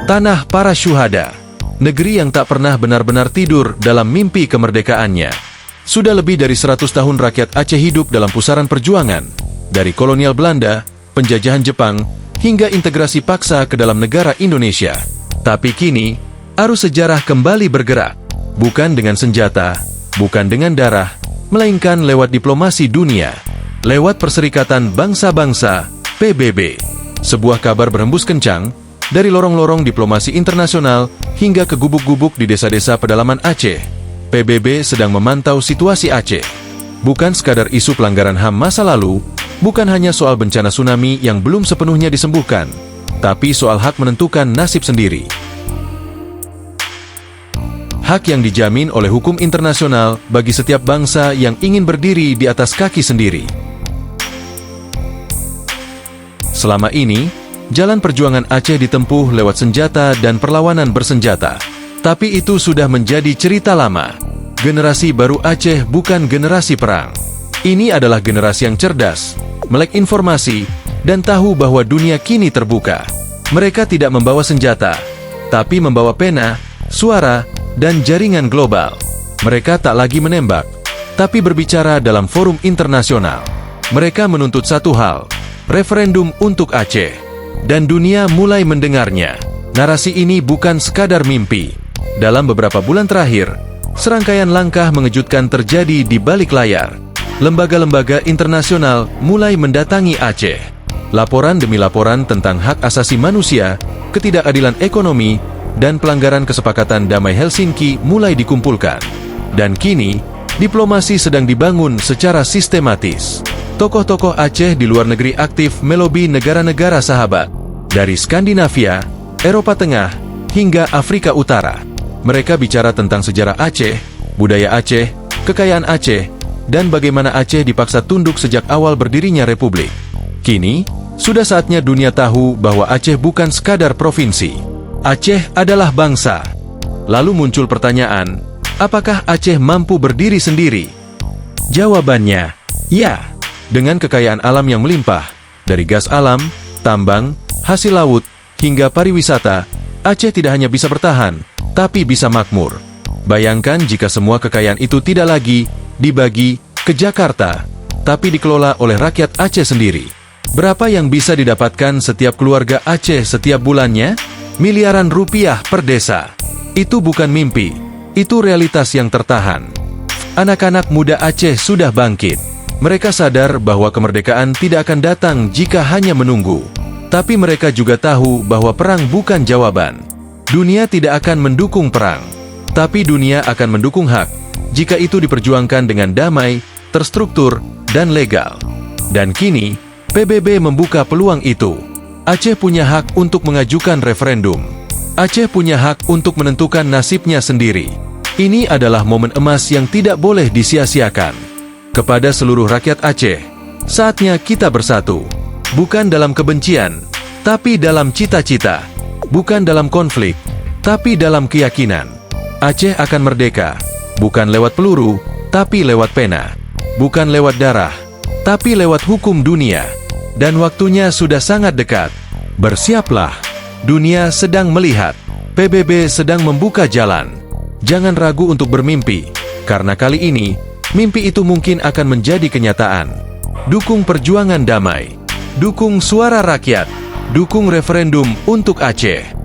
Tanah para syuhada, negeri yang tak pernah benar-benar tidur dalam mimpi kemerdekaannya. Sudah lebih dari 100 tahun rakyat Aceh hidup dalam pusaran perjuangan, dari kolonial Belanda, penjajahan Jepang, hingga integrasi paksa ke dalam negara Indonesia. Tapi kini, arus sejarah kembali bergerak, bukan dengan senjata, bukan dengan darah, melainkan lewat diplomasi dunia, lewat Perserikatan Bangsa-Bangsa, PBB. Sebuah kabar berhembus kencang, dari lorong-lorong diplomasi internasional hingga ke gubuk-gubuk di desa-desa pedalaman Aceh. PBB sedang memantau situasi Aceh. Bukan sekadar isu pelanggaran HAM masa lalu, bukan hanya soal bencana tsunami yang belum sepenuhnya disembuhkan, tapi soal hak menentukan nasib sendiri. Hak yang dijamin oleh hukum internasional bagi setiap bangsa yang ingin berdiri di atas kaki sendiri. Selama ini, jalan perjuangan Aceh ditempuh lewat senjata dan perlawanan bersenjata. Tapi itu sudah menjadi cerita lama. Generasi baru Aceh bukan generasi perang. Ini adalah generasi yang cerdas, melek informasi, dan tahu bahwa dunia kini terbuka. Mereka tidak membawa senjata, tapi membawa pena, suara, dan jaringan global. Mereka tak lagi menembak, tapi berbicara dalam forum internasional. Mereka menuntut satu hal, referendum untuk Aceh. Dan dunia mulai mendengarnya. Narasi ini bukan sekadar mimpi. Dalam beberapa bulan terakhir, serangkaian langkah mengejutkan terjadi di balik layar. Lembaga-lembaga internasional mulai mendatangi Aceh. Laporan demi laporan tentang hak asasi manusia, ketidakadilan ekonomi, dan pelanggaran kesepakatan damai Helsinki mulai dikumpulkan. Dan kini, diplomasi sedang dibangun secara sistematis. Tokoh-tokoh Aceh di luar negeri aktif melobi negara-negara sahabat, dari Skandinavia, Eropa Tengah, hingga Afrika Utara. Mereka bicara tentang sejarah Aceh, budaya Aceh, kekayaan Aceh, dan bagaimana Aceh dipaksa tunduk sejak awal berdirinya Republik. Kini, sudah saatnya dunia tahu bahwa Aceh bukan sekadar provinsi. Aceh adalah bangsa. Lalu muncul pertanyaan, apakah Aceh mampu berdiri sendiri? Jawabannya, ya. Dengan kekayaan alam yang melimpah, dari gas alam, tambang, hasil laut, hingga pariwisata, Aceh tidak hanya bisa bertahan, tapi bisa makmur. Bayangkan jika semua kekayaan itu tidak lagi dibagi ke Jakarta, tapi dikelola oleh rakyat Aceh sendiri. Berapa yang bisa didapatkan setiap keluarga Aceh setiap bulannya? Miliaran rupiah per desa. Itu bukan mimpi, itu realitas yang tertahan. Anak-anak muda Aceh sudah bangkit. Mereka sadar bahwa kemerdekaan tidak akan datang jika hanya menunggu. Tapi mereka juga tahu bahwa perang bukan jawaban. Dunia tidak akan mendukung perang. Tapi dunia akan mendukung hak, jika itu diperjuangkan dengan damai, terstruktur, dan legal. Dan kini, PBB membuka peluang itu. Aceh punya hak untuk mengajukan referendum. Aceh punya hak untuk menentukan nasibnya sendiri. Ini adalah momen emas yang tidak boleh disia-siakan. Kepada seluruh rakyat Aceh, saatnya kita bersatu. Bukan dalam kebencian, tapi dalam cita-cita. Bukan dalam konflik, tapi dalam keyakinan. Aceh akan merdeka, bukan lewat peluru, tapi lewat pena. Bukan lewat darah, tapi lewat hukum dunia. Dan waktunya sudah sangat dekat. Bersiaplah, dunia sedang melihat. PBB sedang membuka jalan. Jangan ragu untuk bermimpi, karena kali ini, mimpi itu mungkin akan menjadi kenyataan. Dukung perjuangan damai. Dukung suara rakyat. Dukung referendum untuk Aceh.